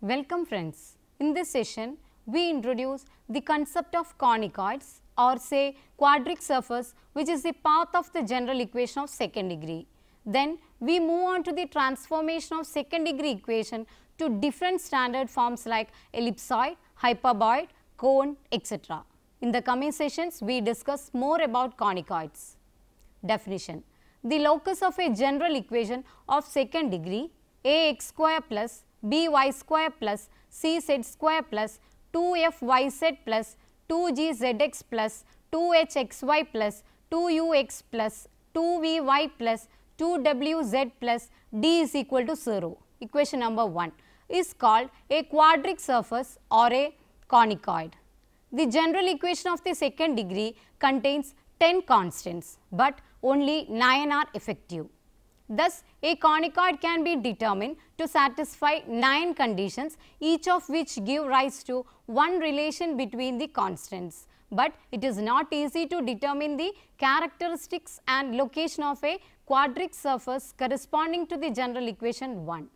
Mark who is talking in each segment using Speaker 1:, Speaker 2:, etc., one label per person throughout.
Speaker 1: Welcome friends. In this session, we introduce the concept of conicoids or say quadric surface, which is the path of the general equation of second degree. Then we move on to the transformation of second degree equation to different standard forms like ellipsoid, hyperboid, cone, etc. In the coming sessions, we discuss more about conicoids. Definition: the locus of a general equation of second degree ax square plus by square plus cz square plus 2fyz plus 2gzx plus 2hxy plus 2ux plus 2vy plus 2wz plus d is equal to 0. Equation number 1 is called a quadric surface or a conicoid. The general equation of the second degree contains 10 constants, but only 9 are effective. Thus, a conicoid can be determined to satisfy 9 conditions, each of which give rise to one relation between the constants. But it is not easy to determine the characteristics and location of a quadric surface corresponding to the general equation 1.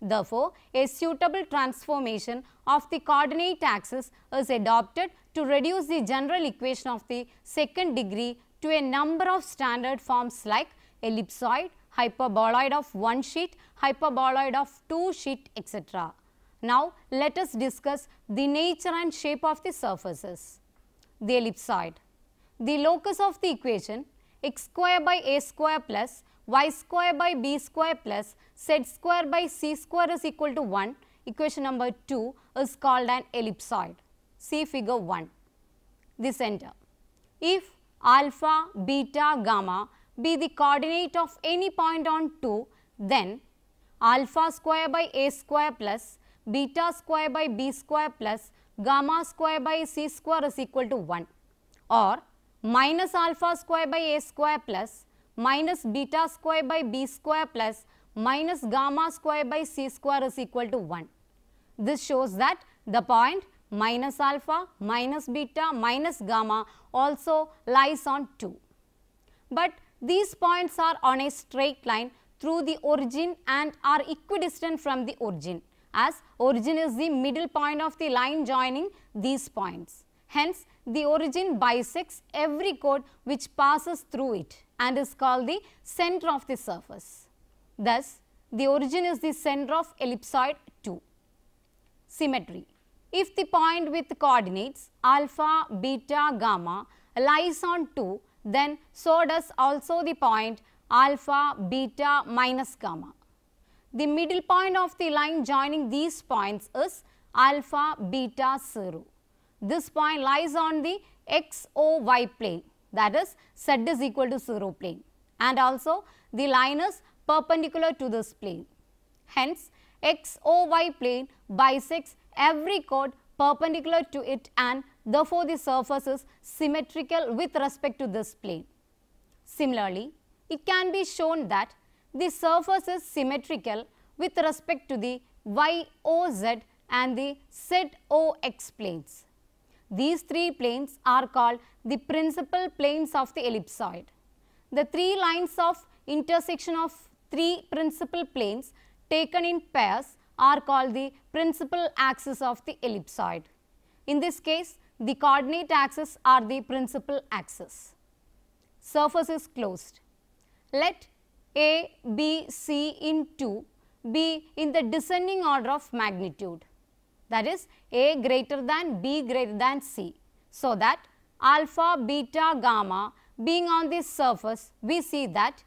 Speaker 1: Therefore, a suitable transformation of the coordinate axis is adopted to reduce the general equation of the second degree to a number of standard forms like ellipsoid, hyperboloid of one sheet, hyperboloid of two sheet, etc. Now, let us discuss the nature and shape of the surfaces. The ellipsoid. The locus of the equation x square by a square plus y square by b square plus z square by c square is equal to 1, equation number 2 is called an ellipsoid. See figure 1. The center. If alpha, beta, gamma be the coordinate of any point on 2, then alpha square by a square plus beta square by b square plus gamma square by c square is equal to 1, or minus alpha square by a square plus minus beta square by b square plus minus gamma square by c square is equal to 1. This shows that the point minus alpha, minus beta, minus gamma also lies on 2. But these points are on a straight line through the origin and are equidistant from the origin, as origin is the middle point of the line joining these points. Hence, the origin bisects every chord which passes through it and is called the center of the surface. Thus, the origin is the center of ellipsoid 2. Symmetry. If the point with coordinates alpha, beta, gamma lies on 2, then so does also the point alpha, beta, minus gamma. The middle point of the line joining these points is alpha, beta, 0. This point lies on the XOY plane, that is z is equal to 0 plane, and also the line is perpendicular to this plane. Hence, XOY plane bisects every chord perpendicular to it, and therefore the surface is symmetrical with respect to this plane. Similarly, it can be shown that the surface is symmetrical with respect to the YOZ and the ZOX planes. These three planes are called the principal planes of the ellipsoid. The three lines of intersection of three principal planes taken in pairs are called the principal axis of the ellipsoid. In this case, the coordinate axes are the principal axis. Surface is closed. Let A, B, C in 2 be in the descending order of magnitude, that is A greater than B greater than C, so that alpha, beta, gamma being on this surface, we see that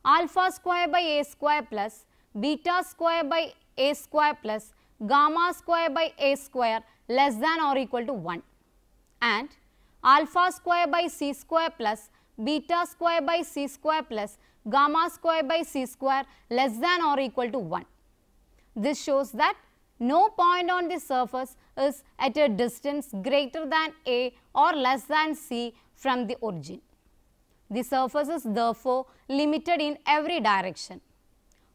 Speaker 1: alpha square by a square plus beta square by a square plus gamma square by a square less than or equal to 1, and alpha square by c square plus beta square by c square plus gamma square by c square less than or equal to 1. This shows that no point on the surface is at a distance greater than a or less than c from the origin. The surface is therefore limited in every direction.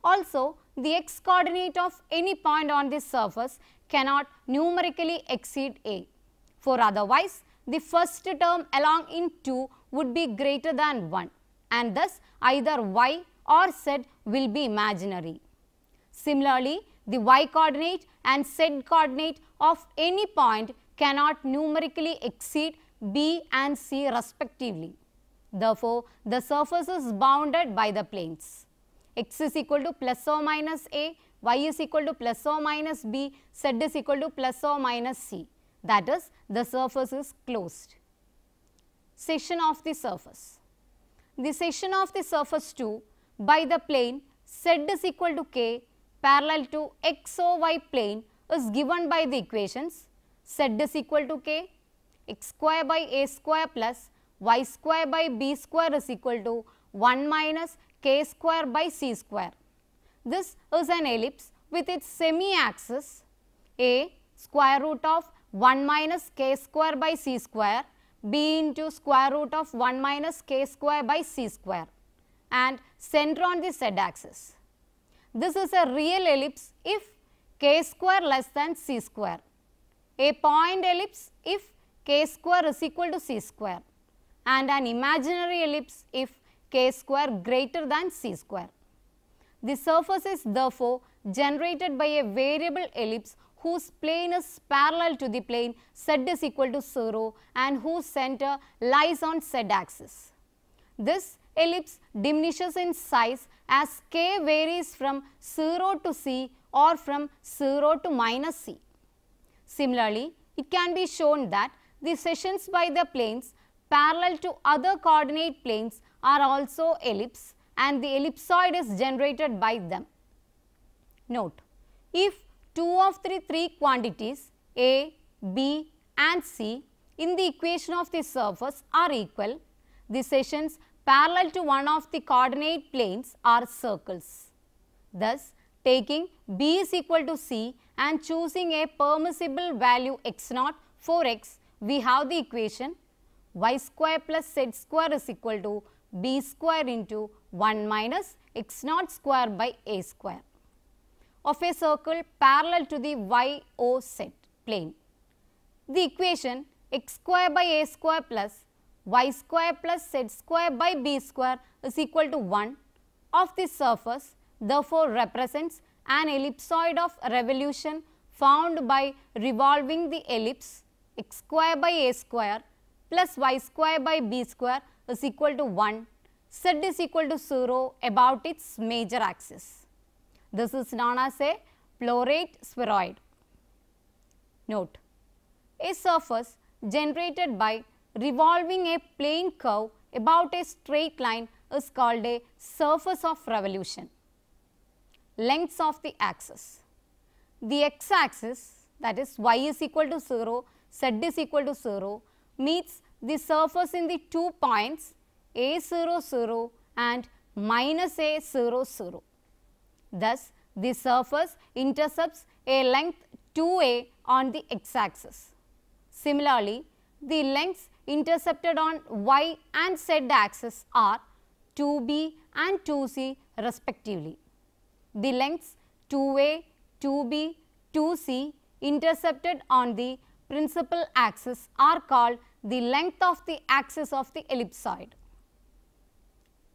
Speaker 1: Also, the x coordinate of any point on this surface cannot numerically exceed a, for otherwise the first term along in 2 would be greater than 1, and thus either y or z will be imaginary. Similarly, the y coordinate and z coordinate of any point cannot numerically exceed B and C respectively. Therefore, the surface is bounded by the planes. X is equal to plus or minus A, y is equal to plus or minus B, z is equal to plus or minus C. That is, the surface is closed. Section of the surface. The section of the surface 2 by the plane z is equal to k parallel to xy plane is given by the equations z is equal to k, x square by a square plus y square by b square is equal to 1 minus k square by c square. This is an ellipse with its semi-axis a square root of 1 minus k square by c square, b into square root of 1 minus k square by c square, and center on the z axis. This is a real ellipse if k square less than c square, a point ellipse if k square is equal to c square, and an imaginary ellipse if k square greater than c square. The surface is therefore generated by a variable ellipse whose plane is parallel to the plane z is equal to 0 and whose center lies on z axis. This ellipse diminishes in size as k varies from 0 to c or from 0 to minus c. Similarly, it can be shown that the sections by the planes parallel to other coordinate planes are also ellipse and the ellipsoid is generated by them. Note, if two of the three quantities A, B and C in the equation of the surface are equal, the sections parallel to one of the coordinate planes are circles. Thus, taking B is equal to C and choosing a permissible value x0 for x, we have the equation y square plus z square is equal to b square into 1 minus x0 square by a square of a circle parallel to the YOZ plane. The equation x square by a square plus y square plus z square by b square is equal to 1 of the surface therefore represents an ellipsoid of revolution found by revolving the ellipse x square by a square plus y square by b square is equal to 1, z is equal to 0 about its major axis. This is known as a floret spheroid. Note, a surface generated by revolving a plane curve about a straight line is called a surface of revolution. Lengths of the axis. The x-axis, that is y is equal to 0, z is equal to 0, meets the surface in the 2 points a0, 0 and minus a0, 0. Thus, the surface intercepts a length 2a on the x-axis. Similarly, the lengths intercepted on y and z axis are 2b and 2c respectively. The lengths 2a, 2b, 2c intercepted on the principal axis are called the length of the axis of the ellipsoid.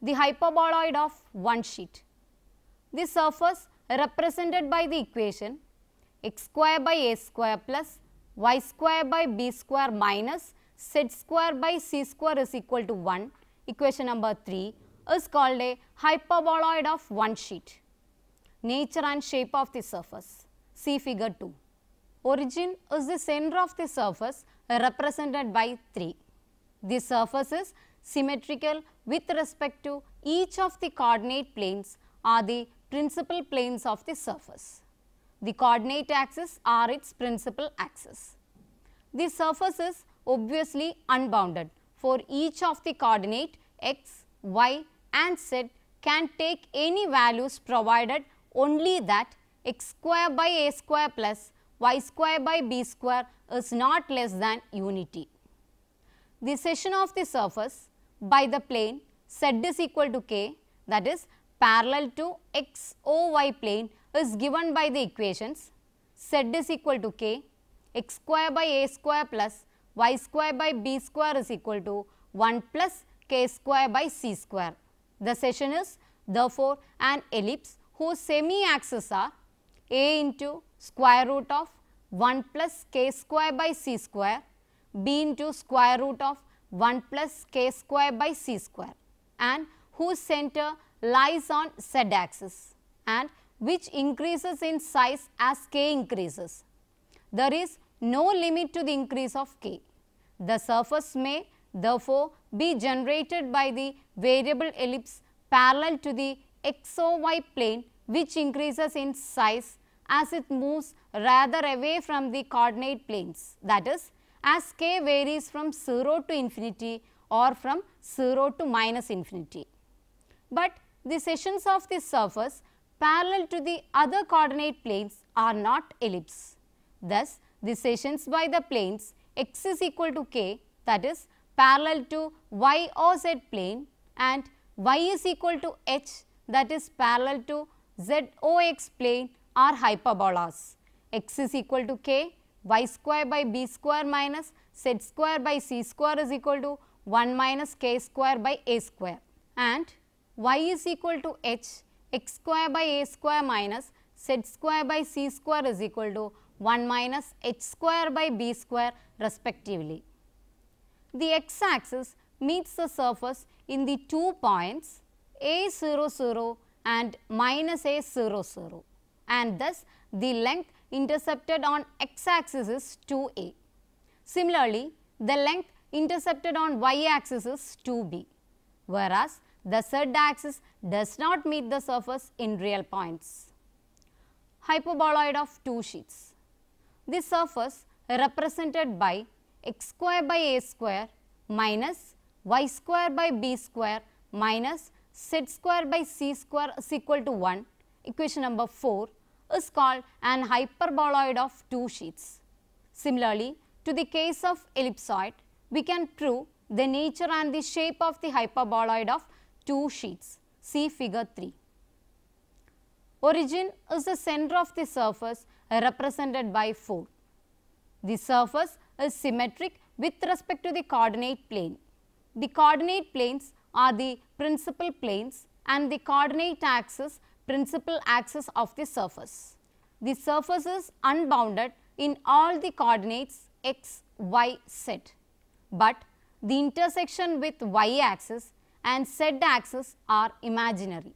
Speaker 1: The hyperboloid of one sheet. The surface represented by the equation x square by a square plus y square by b square minus z square by c square is equal to 1, equation number 3, is called a hyperboloid of one sheet. Nature and shape of the surface. See figure 2. Origin is the center of the surface represented by 3. The surface is symmetrical with respect to each of the coordinate planes are the principal planes of the surface. The coordinate axes are its principal axis. The surface is obviously unbounded, for each of the coordinate x, y and z can take any values provided only that x square by a square plus y square by b square is not less than unity. The section of the surface by the plane z is equal to k, that is parallel to XOY plane, is given by the equations z is equal to k, x square by a square plus y square by b square is equal to 1 plus k square by c square. The section is therefore an ellipse whose semi-axes are a into square root of 1 plus k square by c square, b into square root of 1 plus k square by c square, and whose center lies on z axis and which increases in size as k increases. There is no limit to the increase of k. The surface may therefore be generated by the variable ellipse parallel to the xy plane, which increases in size as it moves rather away from the coordinate planes, that is, as k varies from 0 to infinity or from 0 to minus infinity. But the sections of this surface parallel to the other coordinate planes are not ellipse. Thus, the sections by the planes x is equal to k, that is parallel to y or z plane, and y is equal to h, that is parallel to z or x plane, are hyperbolas. X is equal to k, y square by b square minus z square by c square is equal to 1 minus k square by a square, and y is equal to h, x square by a square minus z square by c square is equal to 1 minus h square by b square respectively. The x axis meets the surface in the 2 points a 0 0 and minus a 0 0, and thus the length intercepted on x axis is 2a. Similarly, the length intercepted on y axis is 2b, whereas the z axis does not meet the surface in real points. Hyperboloid of two sheets. The surface represented by x square by a square minus y square by b square minus z square by c square is equal to 1, equation number 4, is called an hyperboloid of two sheets. Similarly, to the case of ellipsoid, we can prove the nature and the shape of the hyperboloid of two sheets. See figure 3. Origin is the center of the surface represented by 4. The surface is symmetric with respect to the coordinate plane. The coordinate planes are the principal planes and the coordinate axis principal axis of the surface. The surface is unbounded in all the coordinates x, y, z, but the intersection with y axis and z axis are imaginary.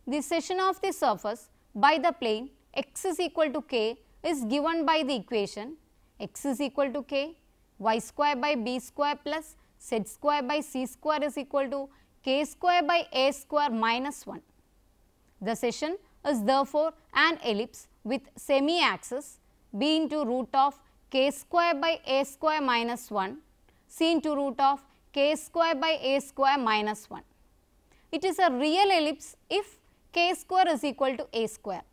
Speaker 1: The section of the surface by the plane x is equal to k is given by the equation x is equal to k, y square by b square plus z square by c square is equal to k square by a square minus 1. The section is therefore an ellipse with semi-axis b into root of k square by a square minus 1, c into root of k square by a square minus 1. It is a real ellipse if k square is equal to a square,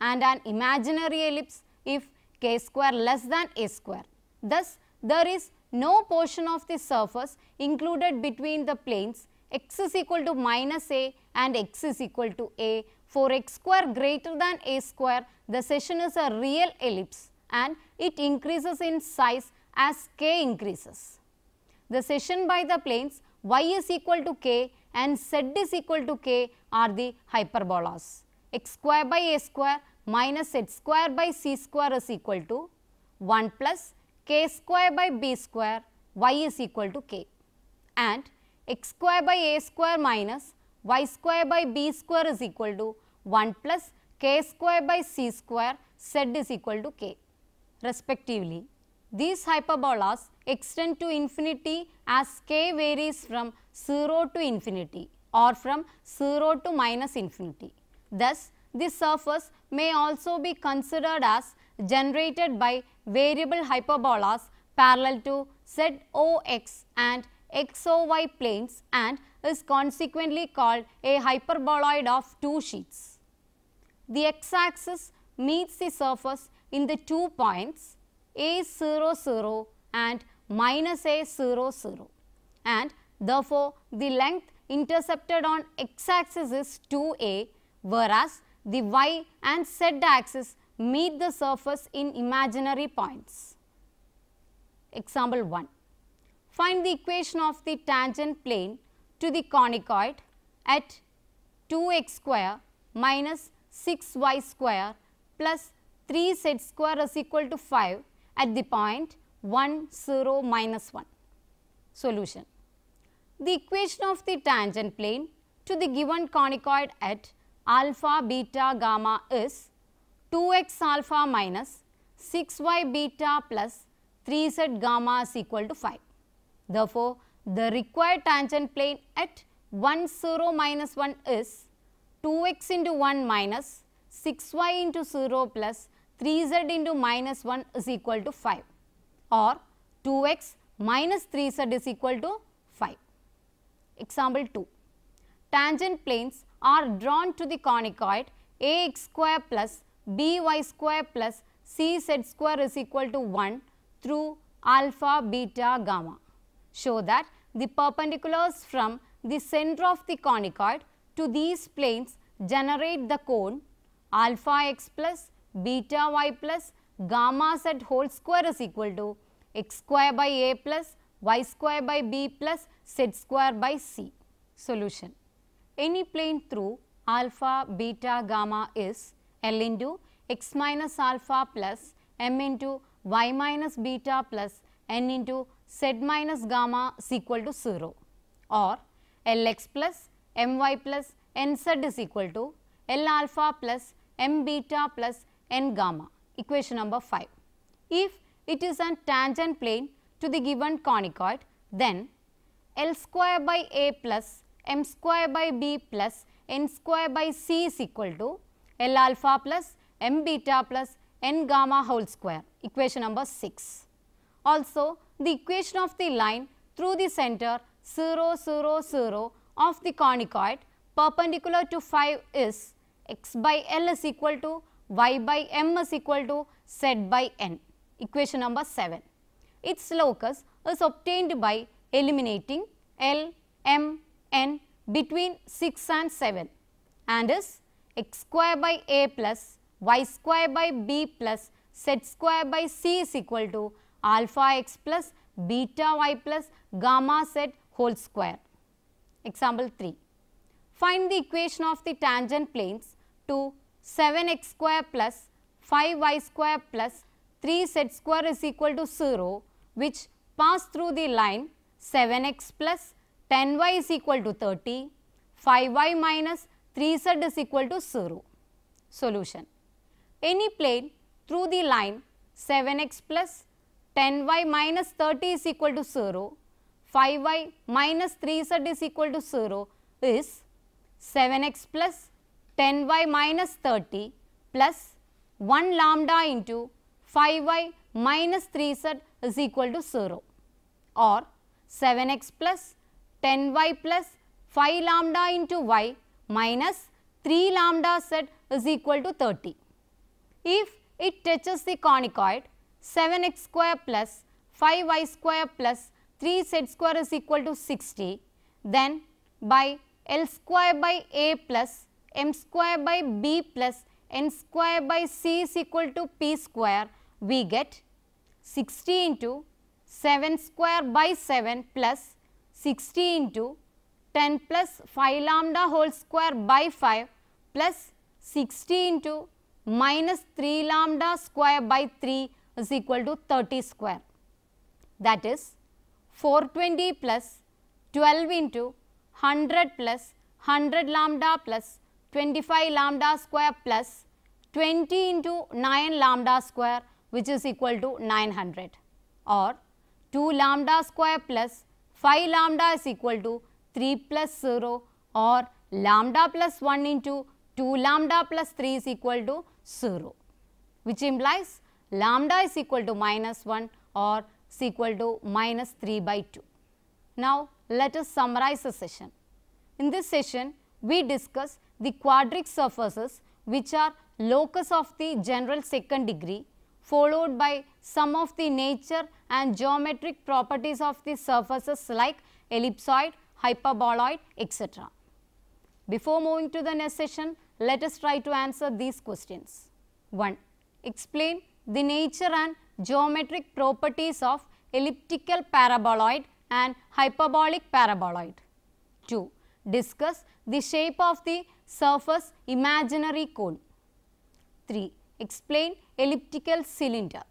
Speaker 1: and an imaginary ellipse if k square less than a square. Thus, there is no portion of the surface included between the planes x is equal to minus a and x is equal to a. For x square greater than a square, the section is a real ellipse and it increases in size as k increases. The section by the planes y is equal to k and z is equal to k are the hyperbolas. X square by a square minus z square by c square is equal to 1 plus k square by b square, y is equal to k, and x square by a square minus y square by b square is equal to 1 plus k square by c square, z is equal to k respectively. These hyperbolas extend to infinity as k varies from 0 to infinity or from 0 to minus infinity. Thus, this surface may also be considered as generated by variable hyperbolas parallel to ZOX and XOY planes and is consequently called a hyperboloid of two sheets. The x-axis meets the surface in the 2 points a 0 0 and minus a 0 0, and therefore, the length intercepted on x-axis is 2a, whereas the y and z axis meet the surface in imaginary points. Example 1. Find the equation of the tangent plane to the conicoid at 2x square minus 6y square plus 3 z square is equal to 5 at the point 1, 0, minus 1. Solution. The equation of the tangent plane to the given conicoid at alpha, beta, gamma is 2x alpha minus 6y beta plus 3z gamma is equal to 5. Therefore, the required tangent plane at 1, 0, minus 1 is 2x into 1 minus 6y into 0 plus 3z into minus 1 is equal to 5, or 2x minus 3z is equal to 5. Example 2. Tangent planes are drawn to the conicoid ax square plus by square plus cz square is equal to 1 through alpha, beta, gamma. Show that the perpendiculars from the center of the conicoid to these planes generate the cone alpha x plus beta y plus gamma z whole square is equal to x square by a plus y square by b plus z square by c. Solution. Any plane through alpha, beta, gamma is L into x minus alpha plus m into y minus beta plus n into z minus gamma is equal to 0, or Lx plus my plus nz is equal to L alpha plus m beta plus n gamma. Equation number 5. If it is a tangent plane to the given conicoid, then L square by a plus m square by b plus n square by c is equal to L alpha plus m beta plus n gamma whole square. Equation number 6. Also, the equation of the line through the center 0, 0, 0 of the conicoid perpendicular to 5 is x by L is equal to y by m is equal to z by n. Equation number 7. Its locus is obtained by eliminating L, m, n between 6 and 7 and is x square by a plus y square by b plus z square by c is equal to alpha x plus beta y plus gamma z whole square. Example 3. Find the equation of the tangent planes to 7x square plus 5y square plus 3z square is equal to 0, which pass through the line 7x plus 10y is equal to 30, 5y minus 3z is equal to 0. Solution. Any plane through the line 7x plus 10y minus 30 is equal to 0, 5y minus 3z is equal to 0 is 7x plus 10y minus 30 plus 1 lambda into 5y minus 3z is equal to 0, or 7x plus 10y plus 5 lambda into y minus 3 lambda z is equal to 30. If it touches the conicoid 7x square plus 5y square plus 3z square is equal to 60, then by L square by a plus m square by b plus n square by c is equal to p square, we get 60 into 7 square by 7 plus 60 into 10 plus 5 lambda whole square by 5 plus 60 into minus 3 lambda square by 3 is equal to 30 square. That is 420 plus 12 into 100 plus 100 lambda plus 25 lambda square plus 20 into 9 lambda square, which is equal to 900, or 2 lambda square plus 5 lambda is equal to 3 plus 0, or lambda plus 1 into 2 lambda plus 3 is equal to 0, which implies lambda is equal to minus 1 or is equal to minus 3 by 2. Now, let us summarize the session. In this session, we discuss the quadric surfaces which are locus of the general second degree, followed by some of the nature and geometric properties of the surfaces like ellipsoid, hyperboloid, etc. Before moving to the next session, let us try to answer these questions. 1. Explain the nature and geometric properties of elliptical paraboloid and hyperbolic paraboloid. 2. Discuss the shape of the surface imaginary cone. 3. explain elliptical cylinder.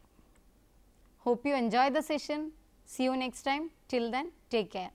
Speaker 1: Hope you enjoy the session. See you next time. Till then, take care.